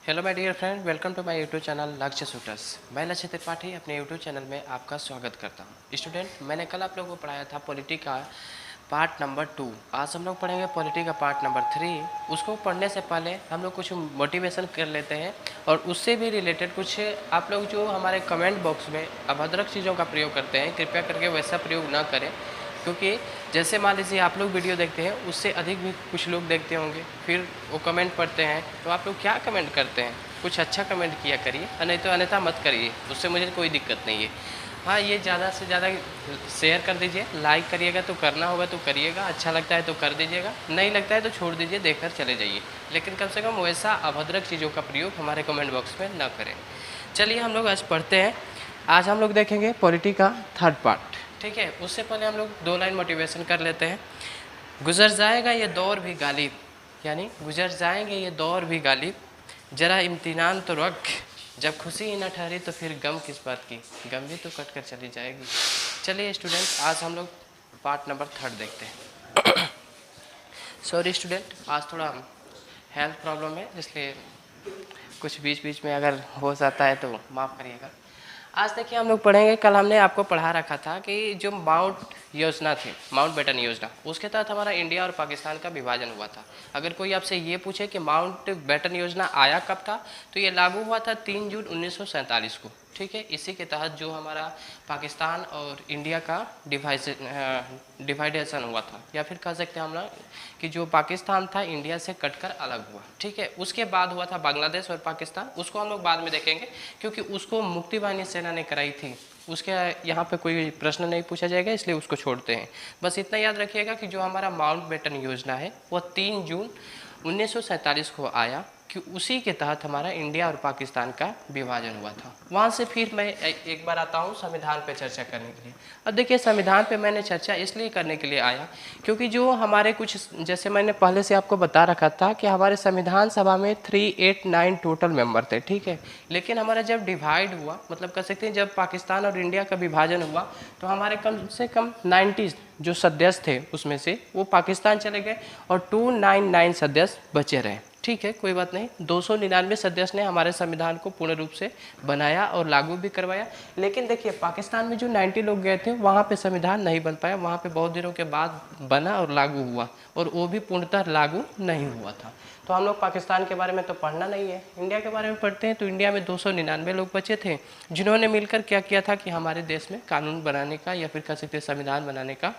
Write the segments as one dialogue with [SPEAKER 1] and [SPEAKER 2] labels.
[SPEAKER 1] Hello my dear friend, welcome to my YouTube channel Lakshya shooters. मैं लक्ष्य त्रिपाठी अपने YouTube channel में आपका स्वागत करता हूं। स्टूडेंट, मैंने कल आप लोगों को पढ़ाया था पॉलिटी का पार्ट नंबर 2। आज हम लोग पढ़ेंगे पॉलिटी का पार्ट नंबर 3। उसको पढ़ने से पहले हम लोग कुछ मोटिवेशन कर लेते हैं और उससे भी रिलेटेड कुछ आप लोग जो हमारे कमेंट बॉक्स में अभद्रक चीज़ों का प्रयोग करते हैं, कृपया करके वैसा प्रयोग ना करें। क्योंकि जैसे मान लीजिए आप लोग वीडियो देखते हैं, उससे अधिक भी कुछ लोग देखते होंगे, फिर वो कमेंट पढ़ते हैं, तो आप लोग क्या कमेंट करते हैं? कुछ अच्छा कमेंट किया करिए, नहीं तो अन्यथा मत करिए, उससे मुझे कोई दिक्कत नहीं है। हाँ, ये ज़्यादा से ज़्यादा शेयर कर दीजिए, लाइक करिएगा तो करना होगा तो करिएगा, अच्छा लगता है तो कर दीजिएगा, नहीं लगता है तो छोड़ दीजिए, देखकर चले जाइए। लेकिन कम से कम वैसा अभद्रक चीज़ों का प्रयोग हमारे कमेंट बॉक्स में ना करें। चलिए हम लोग आज पढ़ते हैं। आज हम लोग देखेंगे पॉलिटी का थर्ड पार्ट, ठीक है। उससे पहले हम लोग 2 लाइन मोटिवेशन कर लेते हैं। गुजर जाएगा ये दौर भी गालिब, यानी गुजर जाएंगे ये दौर भी गालिब, जरा इम्तिनान तो रख, जब खुशी ही न ठहरी तो फिर गम किस बात की, गम भी तो कट कर चली जाएगी। चलिए स्टूडेंट, आज हम लोग पार्ट नंबर 3 देखते हैं। सॉरी स्टूडेंट, आज थोड़ा हेल्थ प्रॉब्लम है, इसलिए कुछ बीच बीच में अगर हो जाता है तो माफ़ करिएगा। आज देखिए हम लोग पढ़ेंगे, कल हमने आपको पढ़ा रखा था कि जो माउंट योजना थी, माउंट बेटन योजना, उसके तहत हमारा इंडिया और पाकिस्तान का विभाजन हुआ था। अगर कोई आपसे ये पूछे कि माउंट बेटन योजना आया कब था, तो ये लागू हुआ था 3 जून 1947 को, ठीक है। इसी के तहत जो हमारा पाकिस्तान और इंडिया का डिवाइडेशन हुआ था, या फिर कह सकते हैं हम लोग कि जो पाकिस्तान था इंडिया से कटकर अलग हुआ, ठीक है। उसके बाद हुआ था बांग्लादेश और पाकिस्तान, उसको हम लोग बाद में देखेंगे क्योंकि उसको मुक्ति बाहिनी सेना ने कराई थी। उसके यहाँ पे कोई प्रश्न नहीं पूछा जाएगा, इसलिए उसको छोड़ते हैं। बस इतना याद रखिएगा कि जो हमारा माउंट बेटन योजना है वह 3 जून 1947 को आया, कि उसी के तहत हमारा इंडिया और पाकिस्तान का विभाजन हुआ था। वहाँ से फिर मैं एक बार आता हूँ संविधान पे चर्चा करने के लिए। अब देखिए, संविधान पे मैंने चर्चा इसलिए करने के लिए आया क्योंकि जो हमारे कुछ, जैसे मैंने पहले से आपको बता रखा था कि हमारे संविधान सभा में 389 टोटल मेंबर थे, ठीक है। लेकिन हमारा जब डिवाइड हुआ, मतलब कह सकते हैं जब पाकिस्तान और इंडिया का विभाजन हुआ, तो हमारे कम से कम 90 जो सदस्य थे उसमें से वो पाकिस्तान चले गए और 299 सदस्य बचे रहे, ठीक है। कोई बात नहीं, 299 सदस्य ने हमारे संविधान को पूर्ण रूप से बनाया और लागू भी करवाया। लेकिन देखिए, पाकिस्तान में जो 90 लोग गए थे वहाँ पे संविधान नहीं बन पाया, वहाँ पे बहुत दिनों के बाद बना और लागू हुआ, और वो भी पूर्णतः लागू नहीं हुआ था। तो हम लोग पाकिस्तान के बारे में तो पढ़ना नहीं है, इंडिया के बारे में पढ़ते हैं। तो इंडिया में 299 लोग बचे थे जिन्होंने मिलकर क्या किया था कि हमारे देश में कानून बनाने का, या फिर कह सकते हैं संविधान बनाने का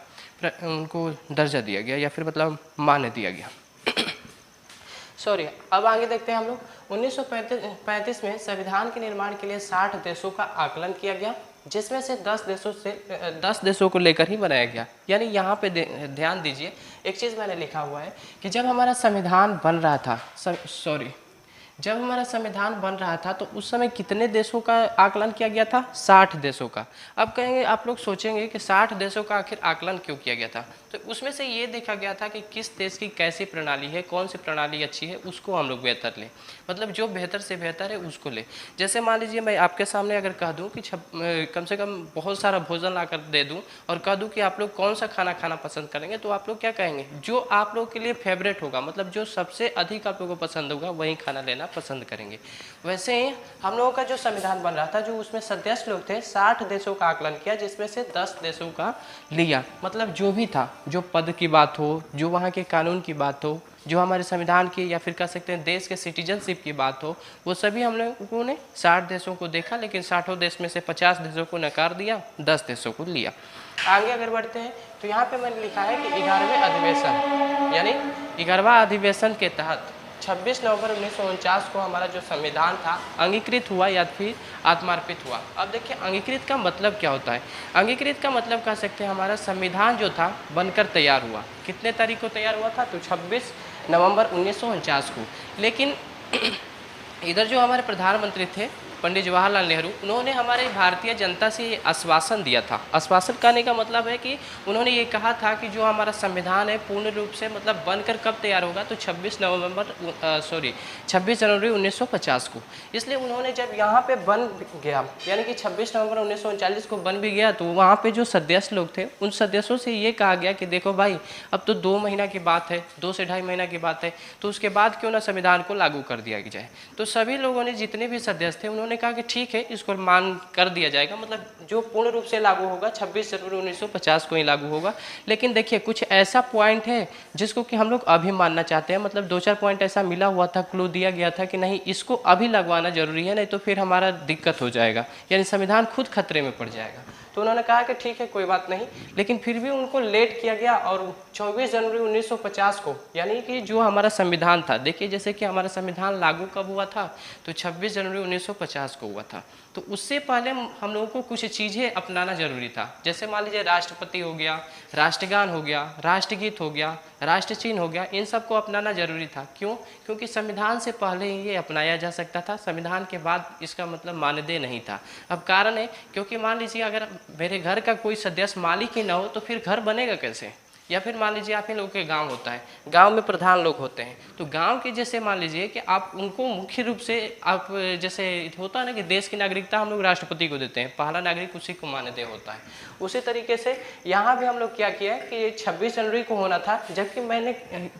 [SPEAKER 1] उनको दर्जा दिया गया, या फिर मतलब मान्य दिया गया। सॉरी, अब आगे देखते हैं हम लोग। 1935 में संविधान के निर्माण के लिए 60 देशों का आकलन किया गया, जिसमें से 10 देशों को लेकर ही बनाया गया। यानी यहाँ पे ध्यान दीजिए, एक चीज़ मैंने लिखा हुआ है कि जब हमारा संविधान बन रहा था, जब हमारा संविधान बन रहा था तो उस समय कितने देशों का आकलन किया गया था? 60 देशों का। अब कहेंगे, आप लोग सोचेंगे कि 60 देशों का आखिर आकलन क्यों किया गया था? तो उसमें से ये देखा गया था कि किस देश की कैसी प्रणाली है, कौन सी प्रणाली अच्छी है, उसको हम लोग बेहतर लें, मतलब जो बेहतर से बेहतर है उसको लें। जैसे मान लीजिए मैं आपके सामने अगर कह दूँ कि कम से कम बहुत सारा भोजन ला कर दे दूँ और कह दूँ कि आप लोग कौन सा खाना खाना पसंद करेंगे, तो आप लोग क्या कहेंगे? जो आप लोग के लिए फेवरेट होगा, मतलब जो सबसे अधिक आप लोगों को पसंद होगा वही खाना लेना पसंद करेंगे। वैसे ही हम लोगों का जो संविधान बन रहा था, जो उसमें सदस्य लोग थे, 60 देशों का आकलन किया, जिसमें से 10 देशों का लिया। मतलब जो भी था, जो पद की बात हो, जो वहाँ के कानून की बात हो, जो हमारे संविधान की, या फिर कह सकते हैं देश के सिटीजनशिप की बात हो, वो सभी हम लोगों ने 60 देशों को देखा। लेकिन 60 देश में से 50 देशों को नकार दिया, 10 देशों को लिया। आगे अगर बढ़ते हैं तो यहाँ पे मैंने लिखा है कि 11वें अधिवेशन, यानी 11वां अधिवेशन के तहत 26 नवंबर 1949 को हमारा जो संविधान था अंगीकृत हुआ, या फिर आत्मार्पित हुआ। अब देखिए, अंगीकृत का मतलब क्या होता है? अंगीकृत का मतलब कह सकते हैं हमारा संविधान जो था बनकर तैयार हुआ। कितने तारीख को तैयार हुआ था? तो 26 नवंबर 1949 को। लेकिन इधर जो हमारे प्रधानमंत्री थे पंडित जवाहरलाल नेहरू, उन्होंने हमारे भारतीय जनता से ये आश्वासन दिया था। आश्वासन करने का मतलब है कि उन्होंने ये कहा था कि जो हमारा संविधान है पूर्ण रूप से मतलब बनकर कब तैयार होगा, तो 26 जनवरी 1950 को। इसलिए उन्होंने जब यहाँ पे बन गया, यानी कि 26 नवंबर 1939 को बन भी गया, तो वहाँ पे जो सदस्य लोग थे उन सदस्यों से ये कहा गया कि देखो भाई, अब तो 2 महीना की बात है, 2 से ढाई महीना की बात है, तो उसके बाद क्यों ना संविधान को लागू कर दिया जाए। तो सभी लोगों ने, जितने भी सदस्य थे, उन्होंने कहा कि ठीक है, इसको मान कर दिया जाएगा, मतलब जो पूर्ण रूप से लागू होगा 26 जनवरी 1950 को ही लागू होगा। लेकिन देखिए कुछ ऐसा पॉइंट है जिसको कि हम लोग अभी मानना चाहते हैं, मतलब 2-4 पॉइंट ऐसा मिला हुआ था, क्लू दिया गया था कि नहीं इसको अभी लगवाना जरूरी है, नहीं तो फिर हमारा दिक्कत हो जाएगा, यानी संविधान खुद खतरे में पड़ जाएगा। तो उन्होंने कहा कि ठीक है कोई बात नहीं, लेकिन फिर भी उनको लेट किया गया और 24 जनवरी 1950 को, यानी कि जो हमारा संविधान था, देखिए जैसे कि हमारा संविधान लागू कब हुआ था, तो 26 जनवरी 1950 को हुआ था। तो उससे पहले हम लोगों को कुछ चीज़ें अपनाना जरूरी था, जैसे मान लीजिए राष्ट्रपति हो गया, राष्ट्रगान हो गया, राष्ट्रगीत हो गया, राष्ट्र चिन्ह हो गया, इन सबको अपनाना जरूरी था। क्यों? क्योंकि संविधान से पहले ही ये अपनाया जा सकता था, संविधान के बाद इसका मतलब मानदेय नहीं था। अब कारण है क्योंकि मान लीजिए अगर मेरे घर का कोई सदस्य मालिक ही ना हो तो फिर घर बनेगा कैसे, या फिर मान लीजिए आप ही लोगों के गांव होता है, गांव में प्रधान लोग होते हैं, तो गांव के जैसे मान लीजिए कि आप उनको मुख्य रूप से आप जैसे होता है ना कि देश की नागरिकता हम लोग राष्ट्रपति को देते हैं, पहला नागरिक उसी को मानदेय होता है। उसी तरीके से यहाँ भी हम लोग क्या किया है कि 26 जनवरी को होना था, जबकि मैंने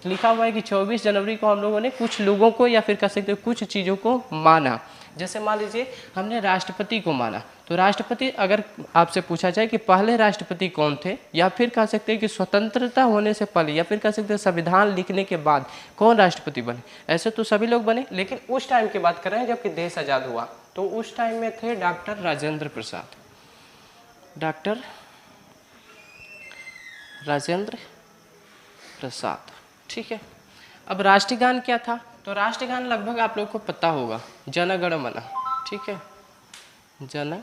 [SPEAKER 1] लिखा हुआ है कि 24 जनवरी को हम लोगों ने कुछ लोगों को या फिर कह सकते हैं कुछ चीज़ों को माना। जैसे मान लीजिए हमने राष्ट्रपति को माना, तो राष्ट्रपति अगर आपसे पूछा जाए कि पहले राष्ट्रपति कौन थे, या फिर कह सकते हैं कि स्वतंत्रता होने से पहले, या फिर कह सकते हैं संविधान लिखने के बाद कौन राष्ट्रपति बने, ऐसे तो सभी लोग बने, लेकिन उस टाइम की बात कर रहे हैं जबकि देश आज़ाद हुआ, तो उस टाइम में थे डॉक्टर राजेंद्र प्रसाद, डॉक्टर राजेंद्र प्रसाद। ठीक है, अब राष्ट्रगान क्या था, तो राष्ट्रगान लगभग आप लोग को पता होगा, जन गण मन। ठीक है, जन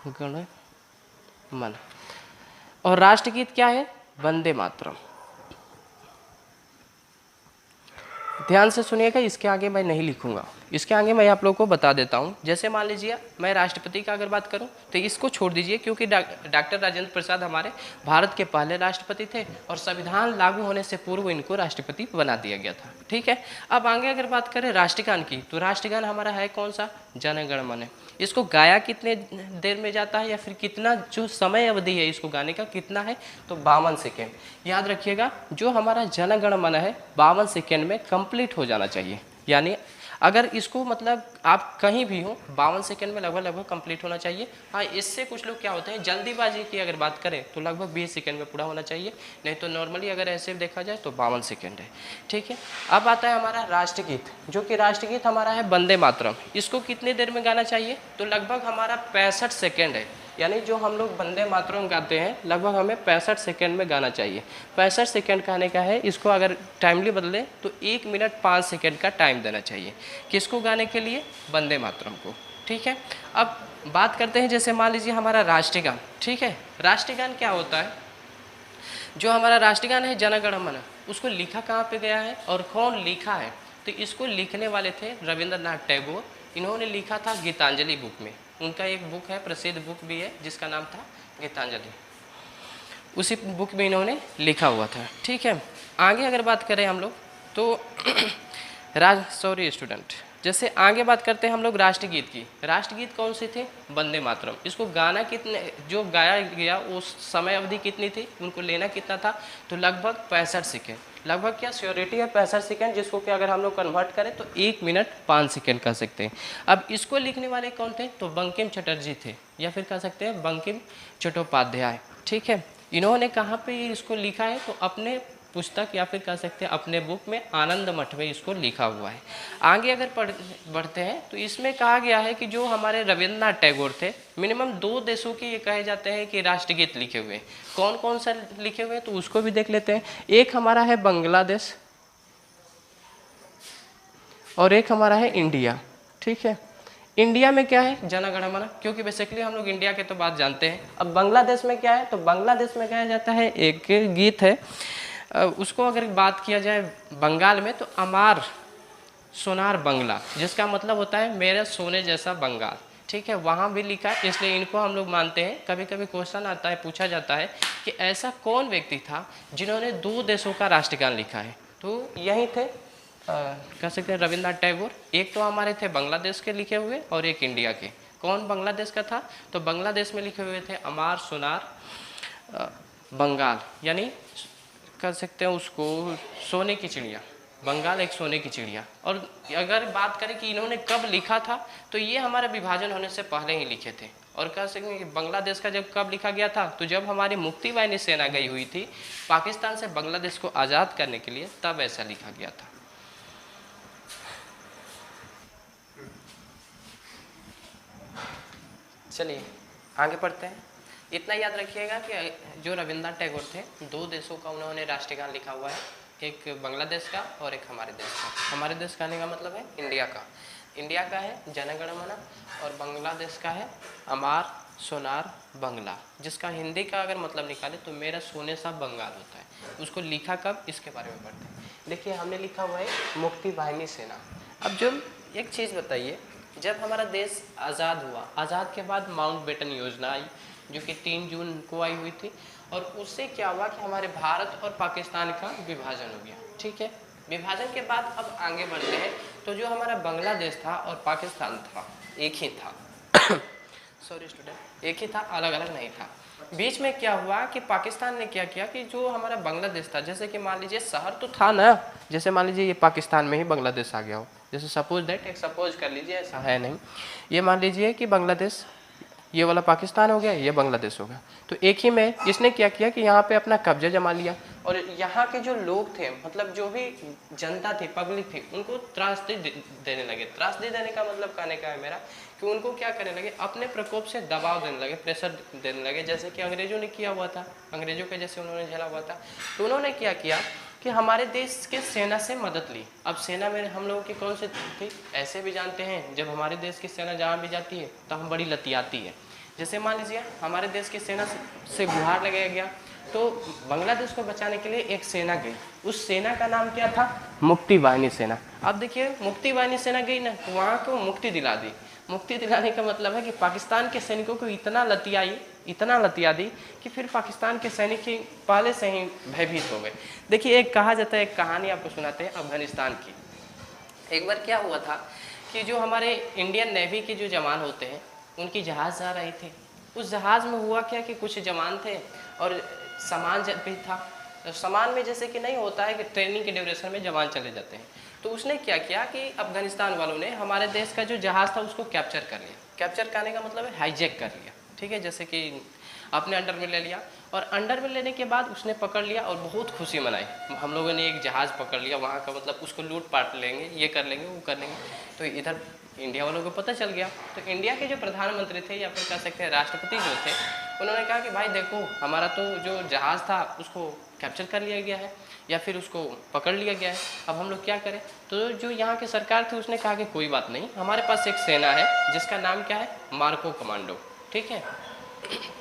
[SPEAKER 1] गण मन। और राष्ट्रगीत क्या है, वंदे मातरम। ध्यान से सुनिएगा, इसके आगे मैं नहीं लिखूंगा, इसके आगे मैं आप लोगों को बता देता हूँ। जैसे मान लीजिए मैं राष्ट्रपति का अगर बात करूँ तो इसको छोड़ दीजिए, क्योंकि डॉक्टर राजेंद्र प्रसाद हमारे भारत के पहले राष्ट्रपति थे और संविधान लागू होने से पूर्व इनको राष्ट्रपति बना दिया गया था। ठीक है, अब आगे अगर बात करें राष्ट्रगान की, तो राष्ट्रगान हमारा है कौन सा, जन गण मन। इसको गाया कितने देर में जाता है, या फिर कितना जो समय अवधि है इसको गाने का कितना है, तो 52 सेकेंड। याद रखिएगा, जो हमारा जन गण मन है 52 सेकेंड में कंप्लीट हो जाना चाहिए, यानी अगर इसको मतलब आप कहीं भी हो 52 सेकंड में लगभग कंप्लीट होना चाहिए। हाँ, इससे कुछ लोग क्या होते हैं, जल्दीबाजी की अगर बात करें तो लगभग 20 सेकंड में पूरा होना चाहिए, नहीं तो नॉर्मली अगर ऐसे देखा जाए तो 52 सेकंड है। ठीक है, अब आता है हमारा राष्ट्रगीत, जो कि राष्ट्रगीत हमारा है वंदे मातरम। इसको कितनी देर में गाना चाहिए, तो लगभग हमारा 65 सेकेंड है, यानी जो हम लोग वंदे मातरम गाते हैं लगभग हमें 65 सेकंड में गाना चाहिए। 65 सेकंड कहने का है, इसको अगर टाइमली बदले तो 1 मिनट 5 सेकंड का टाइम देना चाहिए, किसको गाने के लिए, वंदे मातरम को। ठीक है, अब बात करते हैं जैसे मान लीजिए हमारा राष्ट्रगान। ठीक है, राष्ट्रगान क्या होता है, जो हमारा राष्ट्रगान है जन गण मन, उसको लिखा कहाँ पे गया है और कौन लिखा है, तो इसको लिखने वाले थे रविंद्रनाथ टैगोर। इन्होंने लिखा था गीतांजलि बुक में, उनका एक बुक है, प्रसिद्ध बुक भी है, जिसका नाम था गीतांजलि, उसी बुक में इन्होंने लिखा हुआ था। ठीक है, आगे अगर बात करें हम लोग तो जैसे आगे बात करते हैं हम लोग राष्ट्रगीत की। राष्ट्रगीत कौन सी थी, वंदे मातरम। इसको गाना कितने, जो गाया गया उस समय अवधि कितनी थी, उनको लेना कितना था, तो लगभग 65 सेकेंड। लगभग क्या श्योरिटी है 65 सेकेंड, जिसको कि अगर हम लोग कन्वर्ट करें तो 1 मिनट 5 सेकेंड कह सकते हैं। अब इसको लिखने वाले कौन थे, तो बंकिम चटर्जी थे, या फिर कह सकते हैं बंकिम चट्टोपाध्याय। ठीक है, इन्होंने कहाँ पे इसको लिखा है, तो अपने पुस्तक या फिर कह सकते हैं अपने बुक में आनंद मठ में इसको लिखा हुआ है। आगे अगर बढ़ते हैं तो इसमें कहा गया है कि जो हमारे रविंद्रनाथ टैगोर थे, मिनिमम 2 देशों के ये कहे जाते हैं कि राष्ट्रगीत लिखे हुए। कौन कौन सा लिखे हुए, तो उसको भी देख लेते हैं। एक हमारा है बांग्लादेश और एक हमारा है इंडिया। ठीक है, इंडिया में क्या है, जन गण मन, क्योंकि बेसिकली हम लोग इंडिया के तो बात जानते हैं। अब बांग्लादेश में क्या है, तो बांग्लादेश में कहा जाता है एक गीत है, उसको अगर बात किया जाए बंगाल में तो अमार सोनार बंगला, जिसका मतलब होता है मेरा सोने जैसा बंगाल। ठीक है, वहाँ भी लिखा, इसलिए इनको हम लोग मानते हैं। कभी कभी क्वेश्चन आता है, पूछा जाता है कि ऐसा कौन व्यक्ति था जिन्होंने 2 देशों का राष्ट्रगान लिखा है, तो यही थे कह सकते हैं रविंद्रनाथ टैगोर। एक तो हमारे थे बांग्लादेश के लिखे हुए और एक इंडिया के। कौन बांग्लादेश का था, तो बांग्लादेश में लिखे हुए थे अमार सोनार बंगाल, यानी कह सकते हैं उसको सोने की चिड़िया। बंगाल एक सोने की चिड़िया। और अगर बात करें कि इन्होंने कब लिखा था, तो ये हमारे विभाजन होने से पहले ही लिखे थे। और कह सकते हैं कि बांग्लादेश का जब कब लिखा गया था, तो जब हमारी मुक्ति वाहिनी सेना गई हुई थी पाकिस्तान से बांग्लादेश को आज़ाद करने के लिए, तब ऐसा लिखा गया था। चलिए आगे पढ़ते हैं। इतना याद रखिएगा कि जो रविंद्रनाथ टैगोर थे, 2 देशों का उन्होंने राष्ट्रगान लिखा हुआ है, एक बांग्लादेश का और एक हमारे देश का। हमारे देश का आने का मतलब है इंडिया का। इंडिया का है जन गण मन, और बांग्लादेश का है अमार सोनार बंगला, जिसका हिंदी का अगर मतलब निकाले तो मेरा सोने सा बंगाल होता है। उसको लिखा कब, इसके बारे में पढ़ते हैं। देखिए हमने लिखा हुआ है मुक्ति वाहिनी सेना। अब जो एक चीज़ बताइए, जब हमारा देश आज़ाद हुआ, आज़ाद के बाद माउंटबेटन योजना आई जो कि 3 जून को आई हुई थी, और उससे क्या हुआ कि हमारे भारत और पाकिस्तान का विभाजन हो गया। ठीक है, विभाजन के बाद अब आगे बढ़ते हैं, तो जो हमारा बांग्लादेश था और पाकिस्तान था एक ही था सॉरी स्टूडेंट, एक ही था, अलग अलग नहीं था। बीच में क्या हुआ कि पाकिस्तान ने क्या किया कि जो हमारा बांग्लादेश था, जैसे कि मान लीजिए शहर तो था ना, जैसे मान लीजिए ये पाकिस्तान में ही बांग्लादेश आ गया हो, जैसे सपोज दैट, एक सपोज कर लीजिए, ऐसा है नहीं, ये मान लीजिए कि बांग्लादेश, ये वाला पाकिस्तान हो गया, ये बांग्लादेश हो गया, तो एक ही में इसने क्या किया कि यहाँ पे अपना कब्जा जमा लिया। और यहाँ के जो लोग थे, मतलब जो भी जनता थी, पब्लिक थी, उनको त्रासदी देने लगे। त्रासदी देने का मतलब कहने का है मेरा कि उनको क्या करने लगे, अपने प्रकोप से दबाव देने लगे, प्रेशर देने लगे, जैसे कि अंग्रेजों ने किया हुआ था, अंग्रेजों के जैसे उन्होंने झेला हुआ था। तो उन्होंने क्या किया कि हमारे देश के सेना से मदद ली। अब सेना में हम लोगों की कौन सी थी, ऐसे भी जानते हैं जब हमारे देश की सेना जहाँ भी जाती है तो हम बड़ी लतियाती है। जैसे मान लीजिए हमारे देश की सेना से गुहार लगाया गया, तो बांग्लादेश को बचाने के लिए एक सेना गई, उस सेना का नाम क्या था, मुक्ति वाहिनी सेना। अब देखिए मुक्ति वाहिनी सेना गई ना, तो वहाँ को मुक्ति दिला दी। मुक्ति दिलाने का मतलब है कि पाकिस्तान के सैनिकों को इतना लतिया दी कि फिर पाकिस्तान के सैनिक ही पहले से ही भयभीत हो गए। देखिए एक कहा जाता है, एक कहानी आपको सुनाते हैं अफगानिस्तान की। एक बार क्या हुआ था कि जो हमारे इंडियन नेवी के जो जवान होते हैं, उनकी जहाज़ जा रही थी। उस जहाज़ में हुआ क्या कि कुछ जवान थे और सामान भी था। तो सामान में जैसे कि नहीं होता है कि ट्रेनिंग के ड्यूरेशन में जवान चले जाते हैं, तो उसने क्या किया कि अफगानिस्तान वालों ने हमारे देश का जो जहाज़ था उसको कैप्चर कर लिया। कैप्चर करने का मतलब है हाईजैक कर लिया। ठीक है, जैसे कि अपने अंडर में ले लिया, और अंडर में लेने के बाद उसने पकड़ लिया और बहुत खुशी मनाई, हम लोगों ने एक जहाज़ पकड़ लिया, वहाँ का मतलब उसको लूट पाट लेंगे, ये कर लेंगे, वो कर लेंगे। तो इधर इंडिया वालों को पता चल गया, तो इंडिया के जो प्रधानमंत्री थे या फिर कह सकते हैं राष्ट्रपति जो थे, उन्होंने कहा कि भाई देखो हमारा तो जो जहाज़ था उसको कैप्चर कर लिया गया है या फिर उसको पकड़ लिया गया है, अब हम लोग क्या करें। तो जो यहाँ की सरकार थी उसने कहा कि कोई बात नहीं, हमारे पास एक सेना है जिसका नाम क्या है, मार्को कमांडो। ठीक है,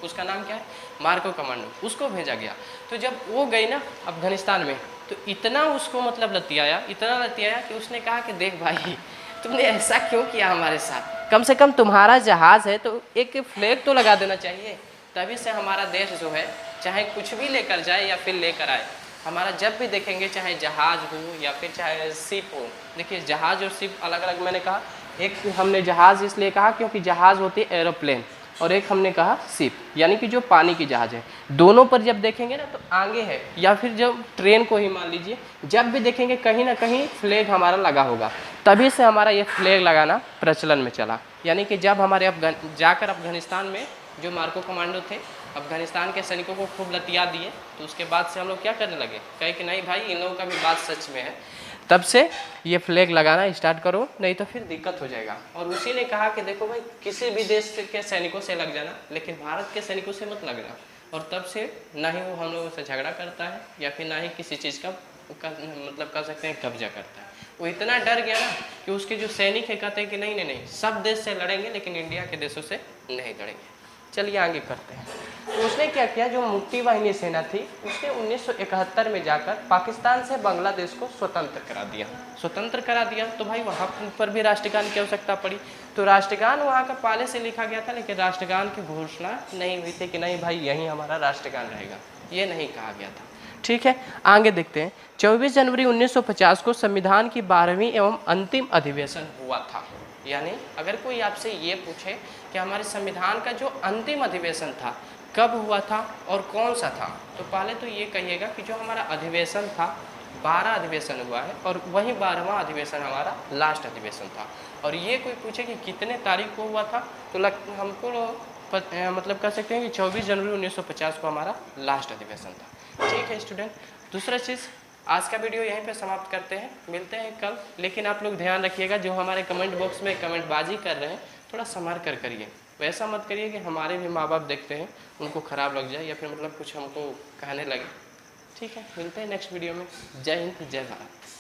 [SPEAKER 1] उसका नाम क्या है, मार्को कमांडो, उसको भेजा गया। तो जब वो गई ना अफगानिस्तान में, तो इतना उसको मतलब लतियाया, इतना लतियाया कि उसने कहा कि देख भाई तुमने ऐसा क्यों किया हमारे साथ, कम से कम तुम्हारा जहाज़ है तो एक फ्लैग तो लगा देना चाहिए, तभी से हमारा देश जो है चाहे कुछ भी लेकर जाए या फिर लेकर आए, हमारा जब भी देखेंगे चाहे जहाज़ हो या फिर चाहे शिप हो। देखिए जहाज़ और शिप अलग अलग, मैंने कहा एक हमने जहाज़ इसलिए कहा क्योंकि जहाज़ होती है एरोप्लेन, और एक हमने कहा शिप यानी कि जो पानी की जहाज़ है। दोनों पर जब देखेंगे ना तो आगे है, या फिर जब ट्रेन को ही मान लीजिए, जब भी देखेंगे कहीं ना कहीं फ्लैग हमारा लगा होगा, तभी से हमारा ये फ्लैग लगाना प्रचलन में चला। यानी कि जब हमारे जाकर अफगानिस्तान में जो मार्को कमांडो थे अफगानिस्तान के सैनिकों को खूब लतिया दिए, तो उसके बाद से हम लोग क्या करने लगे, कहे कि नहीं भाई इन लोगों का भी बात सच में है, तब से ये फ्लैग लगाना स्टार्ट करो, नहीं तो फिर दिक्कत हो जाएगा। और उसी ने कहा कि देखो भाई किसी भी देश के सैनिकों से लग जाना, लेकिन भारत के सैनिकों से मत लगना। और तब से ना ही वो हम लोगों से झगड़ा करता है या फिर ना ही किसी चीज़ का मतलब कह सकते हैं कब्जा करता है। वो इतना डर गया ना कि उसके जो सैनिक है कहते हैं कि नहीं नहीं नहीं, सब देश से लड़ेंगे लेकिन इंडिया के देशों से नहीं लड़ेंगे। चलिए आगे करते हैं। तो उसने क्या किया, जो मुक्ति वाहिनी सेना थी उसने 1971 में जाकर पाकिस्तान से बांग्लादेश को स्वतंत्र करा दिया। स्वतंत्र करा दिया तो भाई वहाँ पर भी राष्ट्रगान की आवश्यकता पड़ी। तो राष्ट्रगान वहाँ का पहले से लिखा गया था, लेकिन राष्ट्रगान की घोषणा नहीं हुई थी कि नहीं भाई यही हमारा राष्ट्रगान रहेगा, ये नहीं कहा गया था। ठीक है, आगे देखते हैं। 24 जनवरी 1950 को संविधान की 12वीं एवं अंतिम अधिवेशन हुआ था। यानी अगर कोई आपसे ये पूछे कि हमारे संविधान का जो अंतिम अधिवेशन था कब हुआ था और कौन सा था, तो पहले तो ये कहिएगा कि जो हमारा अधिवेशन था 12 अधिवेशन हुआ है और वही 12वां अधिवेशन हमारा लास्ट अधिवेशन था। और ये कोई पूछे कि कितने तारीख को हुआ था, तो हमको मतलब कह सकते हैं कि 24 जनवरी 1950 को हमारा लास्ट अधिवेशन था। ठीक है स्टूडेंट, दूसरा चीज़, आज का वीडियो यहीं पे समाप्त करते हैं, मिलते हैं कल। लेकिन आप लोग ध्यान रखिएगा, जो हमारे कमेंट बॉक्स में कमेंटबाजी कर रहे हैं थोड़ा संभाल कर करिए। वैसा मत करिए कि हमारे भी माँ बाप देखते हैं उनको ख़राब लग जाए या फिर मतलब कुछ हमको कहने लगे। ठीक है, मिलते हैं नेक्स्ट वीडियो में। जय हिंद, जय भारत।